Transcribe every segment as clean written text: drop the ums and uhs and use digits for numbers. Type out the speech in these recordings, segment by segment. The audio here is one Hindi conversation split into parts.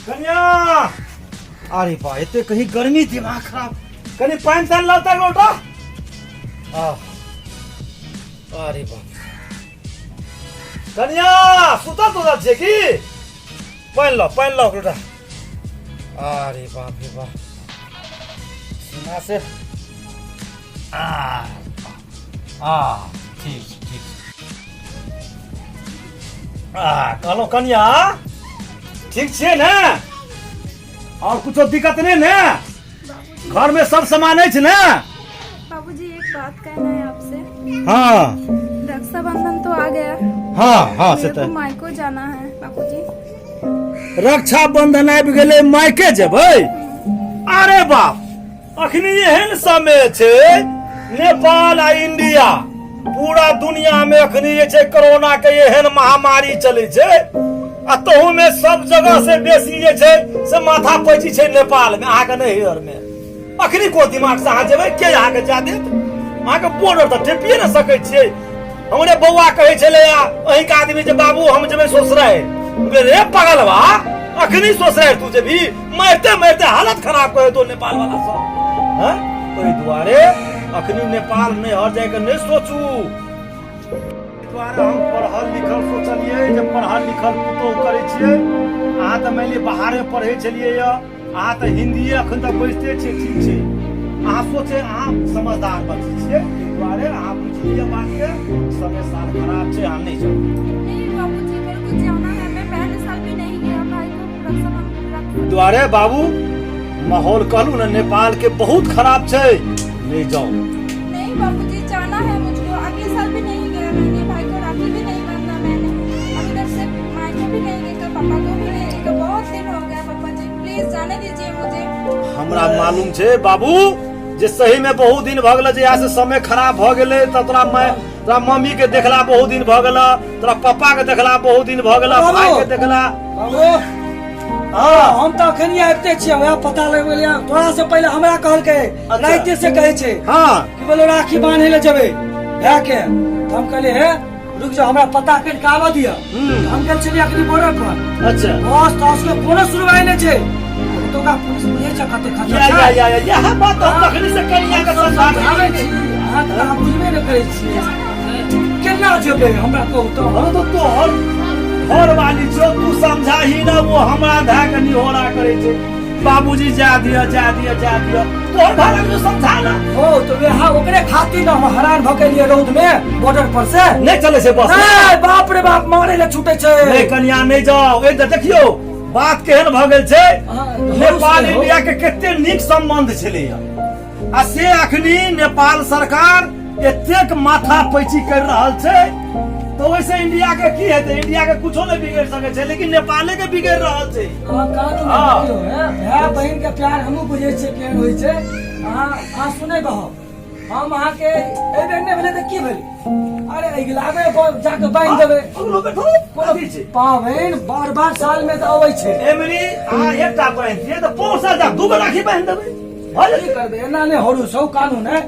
कन्या अरे बा एते कहीं गर्मी दिमाग खराब कहीं पानी तान लाता लोटा अरे बा कन्या सुता तो छे की पानी लो लोटा अरे बाप रे बाप सीना से ठीक कहलो कन्या ठीक छे ना और कुछ दिक्कत नहीं ना घर में सब सामान है ना बाबूजी एक बात कहना है आपसे। हाँ रक्षाबंधन तो आ गया। हाँ से मेरे को मायको जाना है बाबूजी। रक्षाबंधन आबि गेले मायके जेबै अरे बाप अखनी एहन समय छे नेपाल आ इंडिया पूरा दुनिया में अखनी जे छे कोरोना के एहन महामारी चले छे आ तहु में सब जगह से बेसी जे छे से माथा पैची छे नेपाल में आके नहियर में अखनी को दिमाग से अहाँ जेबै के अहाँ के जा देत अहाँ के बॉर्डर त टेपिए न सकै छियै। हमरे बौआ कहै छले अहीं के आदमी जे बाबू हम जेबै ससुराल रे पागलवा अखनी ससुराल तू जेबी मरते हालत खराब करे तो नेपाल वाला सब हैं ओइ दुआरे अखनी नेपाल में हर जाके नहीं सोचू द्वारा हम पढ़ल लिखल सोचलिए जब पढ़ल लिखल तो करे छिए अहाँ त मैले बाहरे पढ़े छलिए अहाँ त हिंदीए अखन तक बुझते छिए ठीक छै अहाँ सोचे अहाँ समझदार बच्ची छिए द्वारे अहाँ बुझलिए बात के समय साल खराब छै अहाँ नहीं जाओ। नहीं बाबूजी मेरे को जाना है। मैं पहले साल भी नहीं गया भाई को रक्षाबंधन द्वारे बाबू माहौल कहलू ना नेपाल के बहुत खराब छै नहीं जाओ। नहीं बाबूजी जाना है मुझको। अगले साल भी नहीं गया मैंने भाई को राखी भी नहीं बांधा मैंने। अब इधर से मायके भी नहीं गई तो पापा को भी नहीं गई। बहुत दिन हो गया पापा जी प्लीज जाने दीजिए मुझे। हमरा मालूम छे बाबू जे सही में बहुत दिन भ गेल जे यहाँ से समय खराब भ गेले त तोरा मम्मी के देखला बहुत दिन भ गेल तोरा पापा के देखला बहुत दिन भ गेल भाई के देखला हम तो अखनी आबते छियै वहाँ पता लगलिया थोड़ा से पहले हमरा कहलकै राइते से कहे छे कि बोलो राखी बांधे ले जेबे भै के हम कहले हे रुक जा हमरा पता कर के आवा दिया हम गेल छलिए अखनी बॉर्डर पर। अच्छा बस तो उसके कोनो सुनवाई नहीं छे तो का पुलिस बुझे छ कते खतरा या बात हम अखनी से करिया के समझावे छी हां त हम बुझबे न करै छी केना जेबे हमरा कहू तो हम तो तोहर घर वाली छो तू समझा ही ना वो हमरा धा के निहोरा करे छे बाबूजी जा दिया तोहर घर में समझा ना हो तो वे हां ओकरे खातिर हम हैरान भ गेलिए रोड में बॉर्डर पर से नहीं चले से बस ए बाप रे बाप मारे ले छूटे छे नहीं कन्या नहीं जाओ ए देखियो बात केहन भ गेल छे नेपाल इंडिया के केते नीक संबंध छले आ से अखनी नेपाल सरकार एतेक माथा पैची कर रहल छे तो वैसे इंडिया के की हेते इंडिया के कुछो नहीं बिगड़ सके छे लेकिन नेपाले के बिगड़ रहल छे। भाई बहन के प्यार हमहु बुझे छे केहन होय छे। आ सुने कहो हम अहाँ के ए बेर ने भेले त की भेल अरे इगलाबे पर जाके बांध देबे अगलो बैठो कोथि छे पावेन बार साल में त आबै छे एमरी आ एकटा बांध दिए त 5 साल तक दू गो राखी बांध देबे भले की करबे एना ने होरू सौ कानून है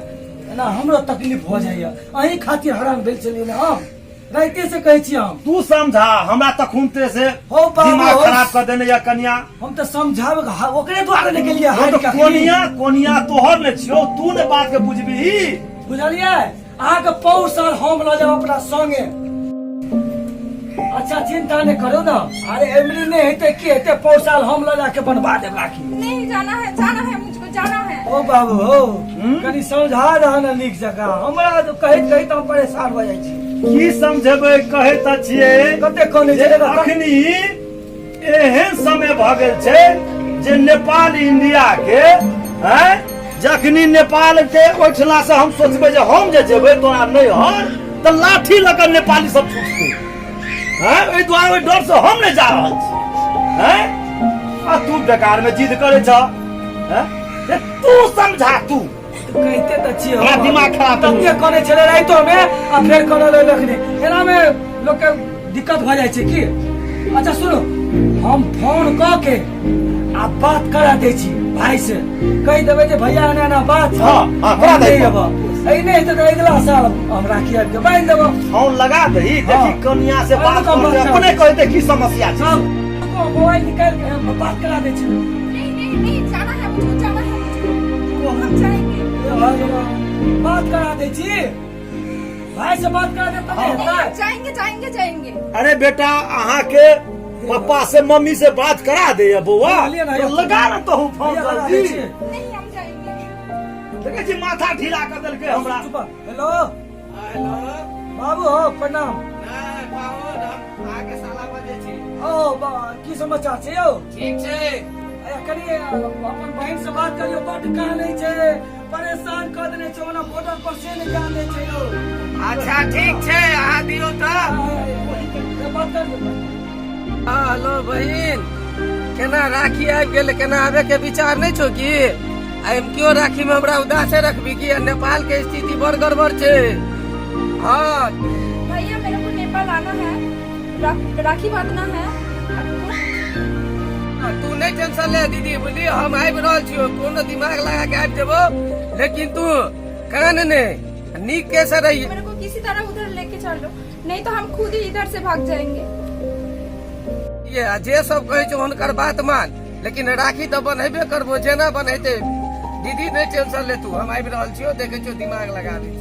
एना हमरो तकलीफ हो जाइए अही खातिर हैरान भेल छलिए ना हम राइते से कहै छी हम तू समझा हमरा तखुनते से हो दिमाग खराब कर देने या कन्या हम तो समझावे ओकरे द्वारा ने गेलिए हां तो कोनिया तोहर ने छियो तू ने बात के बुझबी बुझलिए अहाँ के पौर साल हम ल जाब अपना संगे। अच्छा चिंता नहीं करो ना अरे एमरी नहीं हेते की हेते पौर साल हम ल जाके बनवा देब राखी। नहीं जाना है मुझको जाना है। ओ बाबू हो कनी समझा रहा ना नीक जगह हमरा तो कहैत हम परेशान हो जाय छी की समझेबे कहे त छिए कते कोने जे अखनी एहन समय भ गेल छे जे नेपाल इंडिया के हैं जखनी नेपाल के ओठला से हम सोचबे जे हम जे जेबे तोरा नहीं हर त लाठी लकर नेपाली सब छूटते हैं ओइ द्वारा ओइ डर से हम नहीं जा रहल छी हैं आ तू बेकार में जिद करे छ हैं तू समझा तू कहते त छिए हमरा दिमाग खराब तते कोने चले राइतो में आ फेर कोने ले लखनी एना में लोग के दिक्कत भ जाय छै की। अच्छा सुनो हम फोन क के आ बात करा दे छी भाई से कह देबे जे भैया ना बात हां करा दे ऐ नहीं तो अगला साल हम राखी आबि के बांध देबो फोन लगा दही देखी कन्या से बात कर अपने कहते की समस्या छै। मोबाइल निकाल के बात करा दे छी। नहीं नहीं नहीं, जाना है मुझको, जाना है मुझको, हम जाएंगे। बात करा दे छी, भाई से बात करा दे तब होता है। जाएंगे जाएंगे जाएंगे। अरे बेटा अहाँ के पापा से मम्मी से बात करा दे बुआ, तो लगा ना तो हूँ फोन जल्दी। नहीं हम जाएंगे। देखे छी माथा ढीला कर दिल के हमरा। हेलो हेलो बाबू हो प्रणाम। नहीं बाबू हम आगे साला बजे छी। ओ की समाचार छै यौ? ठीक छै। कनी अपन बहन से बात करियो, बड कान नहीं छै, परेशान कर देने छै, ओना बॉर्डर पर से नहीं जान दे छै यौ। अच्छा ठीक छै आ दियो त। बात कर। हेलो बहिन, केना राखी आबि गेल, केना आबे के विचार नहीं छो की? एम क्यों राखी में हमरा उदासे रखबी की? नेपाल के स्थिति बड़ गड़बड़ छै। हाँ भैया मेरे को नेपाल आना है, राखी बांधना है। तू नहीं टेंशन ले दीदी, बुझली हम आबि रहल छियो, कोनो दिमाग लगा के आबि जेबो, लेकिन तू कान ने नीक कैसे रही। मेरे को किसी तरह उधर लेके चलो, नहीं तो हम खुद ही इधर से भाग जाएंगे। ये जे सब कहे छो हुनकर बात मान, लेकिन राखी तो बनेबे करबो, जेना बनेते। दीदी नहीं टेंशन ले तू, हम आबि रहल छियो, देखे छो दिमाग लगा दी।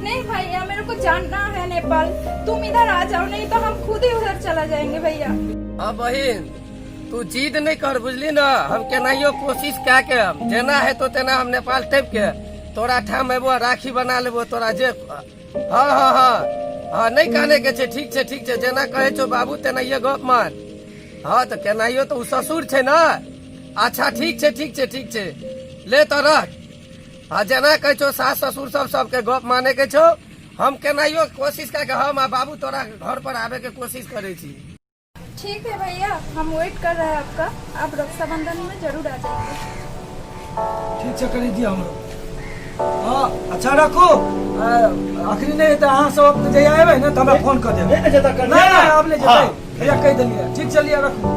नहीं भैया मेरे को जानना है नेपाल, तुम इधर आ जाओ, नहीं तो हम खुद ही उधर चला जाएंगे भैया। हाँ बहिन तू जिद नहीं कर, बुझली ना, हम केनाहियो कोशिश क्या के जेना है तो तेना हम नेपाल टप के तोरा ठाम एबो, राखी बना लेबो तोरा जे। हाँ हाँ हाँ हाँ नहीं कहने के छे, ठीक छे ठीक छे, जेना कहे छो बाबू तेना ये गप मान। हाँ तो केनाहियो तो उ ससुर छे ना। अच्छा ठीक छे ठीक छे ठीक छे, ले तो रख। हाँ जेना कहे छो सास ससुर सब सबके गप माने के छो, हम केनाहियो कोशिश करके हम आ बाबू तोरा घर पर आवे के कोशिश करे छी। ठीक है भैया, हम वेट कर रहे हैं आपका, आप रक्षाबंधन में जरूर आ जाएंगे। ठीक से कर दिया हमरो। हाँ अच्छा रखो, आखिरी नहीं तो अहाँ सब अपने जय आए ना तो हमरा फोन कर देबै। नहीं जता कर नहीं नहीं आप ले जेबै, भैया कह देलिए। ठीक चलिए रखो।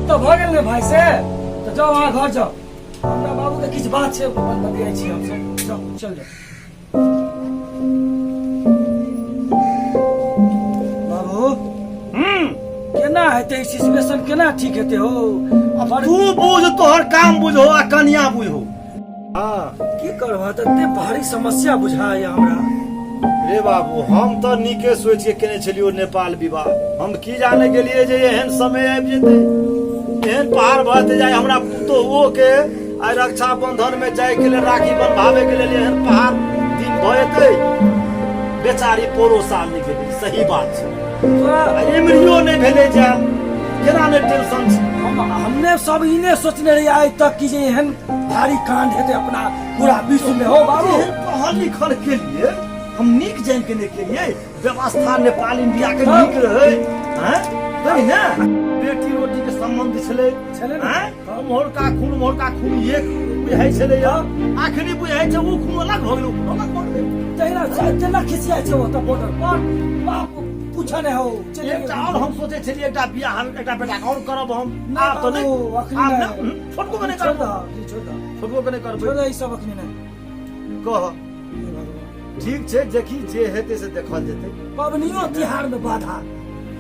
तो भ गेल ने भाई से, तो जाओ वहाँ घर जाओ, हमरा बाबू के किछ बात छै बतियाइ छी हम सब। जाओ चल जाओ। बाबू केना हेतै सिचुएशन, केना ठीक हेतै हो? तू बुझ, तोहर काम बुझो आ कन्या बुझो। हाँ की करबा, तते भारी समस्या बुझाइया हमरा। रे बाबू हम तो नीके सोच के केने छलियो नेपाल विवाह, हम की जाने गेलिए जे एहन समय आबि जेतै, एहन पहाड़ बढ़ते जाए हमरा पुतोहुओ के आइ रक्षाबंधन में जाए के लिए, राखी बंधावे के लिए एहन पहाड़ दिन भ जेतै। बेचारी पोरो साल नहीं गेलै, सही बात छै। एमरियो नहीं भेले जा, केना ने टेंशन छै। हमने सब इने सोचने रही आज तक कि जे एहन भारी कांड हेतै अपना पूरा विश्व में हो बाबू। एहन पढ़ल लिखल के लिए हम नीक जान के नहीं केलिए, व्यवस्था नेपाल इंडिया के नीक रहे हैं नहीं ना। बेटी रोटी के संबंध छले हैं, मोहरका खून एक बुझाई छले या, आखिरी बुझाई छै उ खून अलग भ गेल, खून अलग भ गेल। तेना खिसिया छै ओतऽ बॉर्डर पर, बाप पूछा नहीं हो। एकटा और हम सोचे छलिए एकटा बियाह, एकटा बेटा और करब हम। नहीं आप तो नहीं, बाबू, अखनी आप नहीं। नहीं, छोटको के नहीं छोड़ करब, दो, छोटको के नहीं करब। छोड़ दो, ई सब अखनी नहीं। कह ठीक छै, देखी जे हेतै से देखल जेतै। पबनियो तिहार में बाधा,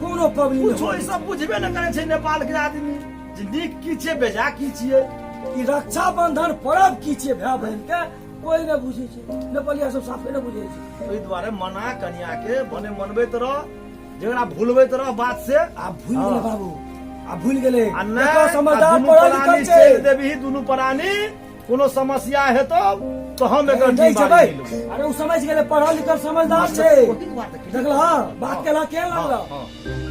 कोनो पबनी में कुछो ई सब बुझबे न करे छै नेपाल के आदमी, जे नीक की छियै बेजा की छियै। ई रक्षाबंधन पर्व की छियै भाय बहन के कोई न बुझे छै, नेपालिया सब साफे न बुझे छै। ओहि दुआरे मना कन्या के बने मनबैत रह, जेकरा भूलबैत रह बात से। आप भूल गेले बाबू, आप भूल गेले। आ नहि, देखो समझदार दुनू पढ़ल प्राणी लिखल छै। छेड़ देबही, दुनू प्राणी कोनो समस्या हेतौ तो हम एकर नहीं जिम्मेदारी जेबै। लेबै। अरे उ समझ गेले, पढ़ल लिखल समझदार छै। देखला बात केला के लागला,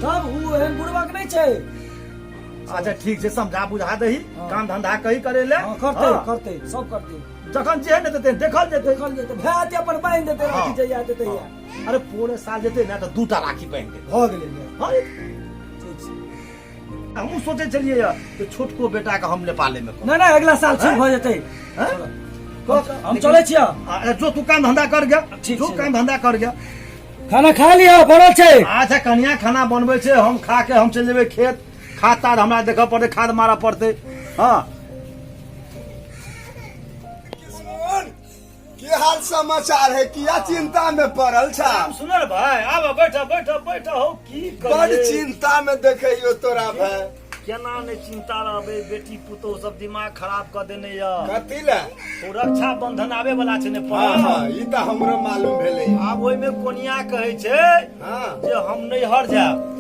तब उ एहन बुढ़वा के नहीं छै। अच्छा ठीक छै, समझा बुझा दही, काम धंधा कही करे ले। करते करते सब करते, जखन जेहन हेतै देखल जेतै। देखल जेतै, भाय अपन बांध देतै, राखी जइया देतै या। अरे पूरे साल जेतै ना तो दूटा राखी पहन के। भ गेलै ने। हाँ, ठीक छै। हमहूँ सोचे छलियै या कि छोटको बेटा के हम नेपाले में करब। नहीं नहीं अगला साल ठीक भ जेतै। हैं? हम चले छियै। जो तू काम धंधा कर गया, ठीक जो छै। काम धंधा कर गया। खाना खा लिया, बनल छै। अच्छा कन्या खाना बनबै छै, हम खा के हम चल जेबै खेत, खाद ताद हमरा देखऽ पड़तै, खाद मारऽ पड़तै। हाँ किसान, क्या की हाल समाचार है? किया चिंता में पड़ल छा? सुनल भाई आब बैठ हो की बड़ करिए चिंता में देखियो तोरा भाई। केना ने चिंता रहबे, बेटी पुतोह सब दिमाग खराब कर देने या। कथी ले? तो रक्षा बंधन आवे वाला छै ने हाँ पर। हाँ ई तो हमरो मालूम भेलै। आब ओइ में कोनिया कहै छै हाँ जे हम नैहर जाब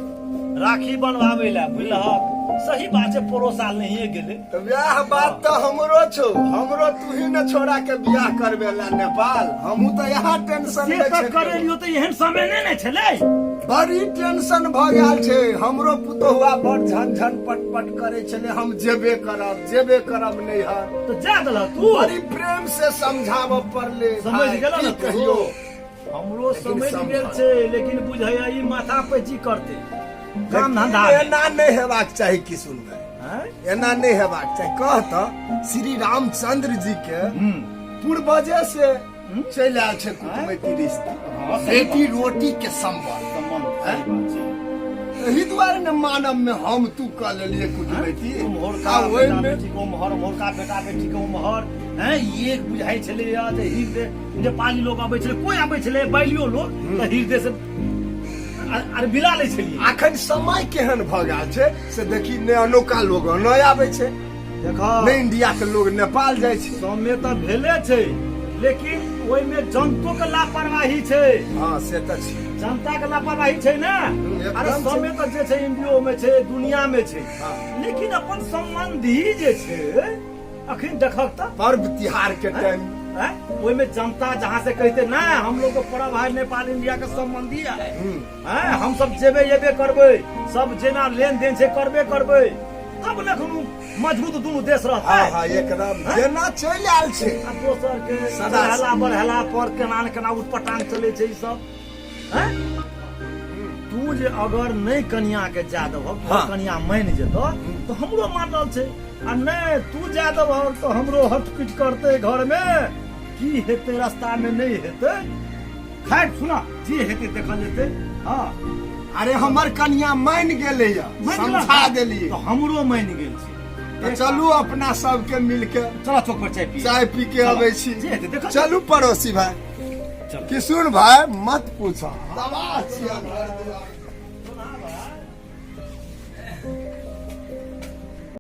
राखी बनवावे ला, बुझलहक? सही बात है, परो साल नहीं गेले तो ब्याह बात तो हमरो छो। हमरो तू ही न छोड़ा के ब्याह करबे ला नेपाल। हमहू तो यहाँ टेंशन से में तक छे। करे लियो तो एहन समय नहीं ने छले। बड़ी टेंशन भ गेल छे। हमरो पुतहुआ बड़ झन पटपट करे छले, हम जेबे करब नैहर। तो जा दला तू बड़ी प्रेम से समझाव पड़ले। समझ भाई, गेला की ना कहियो? हमरो लेकिन समझ समझ गेल छै, लेकिन बुझाया ई माथा पे जी करते काम धंधा एना नहीं हेबाक चाही कि सुनबे। हैं? एना नहीं हेबाक चाही। कहता श्री रामचंद्र जी के पूर्वजे से चल आयल छे कुटमैती रिश्ता, बेटी रोटी के संबंध। एही दुआरे ने मानव में हम तू कह लेलिए कुटमैती। मोहरका ओहि बेटा में बेटी को मोहर, मोहरका बेटा बेटी को मोहर हैं। ये बुझाई छले या जे हृदय नेपाली लोग आबै छले, कोई आबै छले बैलियो लोग त हृदय से अरे बिला ले छलिए। अखन समय केहन भ गेल छे से देखी ने अनोखा लोग न आबै छे, देखो ने इंडिया के लोग नेपाल जाय छे। समय तो भेले छै, लेकिन ओइ में जनतो के लापरवाही छै। हाँ से तो छे। जनता के लापरवाही छै ना। एकदम अरे छै। समय तो जे छै इंडियो में छै, दुनिया में छै, हाँ। लेकिन अपन संबंधी जे छै अखन देखक त पर्व तिहार के टाइम ओइ में जनता जहाँ से कहते ना हम लोग को पर्व है, नेपाल इंडिया के संबंधी है, हम सब जेबे येबे करबे, सब जेना लेन देन से करबे, तब न मजबूत दोनों देश रहता हाँ है। हाँ एकदम जेना चल आयल छे। आ दोसर के सदा से। सदा बढ़ेला पर केना न केना उटपटांग चले छै ई सब। हैं? तू जे अगर नहीं कन्या के जादव हो, हाँ। कन्या मान जेतो तो हमरो मानल छै। आ नहीं तू जादव हो तो हमरो हटपीट करते घर में। की हेते रास्ता में नहीं हेते, खैर सुना जे हेते देखल जेते। हाँ अरे हमर कन्या मान गेले या, मान गेला? समझा देलिए। तो हमरो मान गेल छै। तो चलू अपना सबके मिलके चला चौक पर चाय पिए। चाय पी के अबै छी। जे हेते देखल चलू पड़ोसी भाई। चल। किशुन भाई मत पूछो, दवा छिया घर दुआर।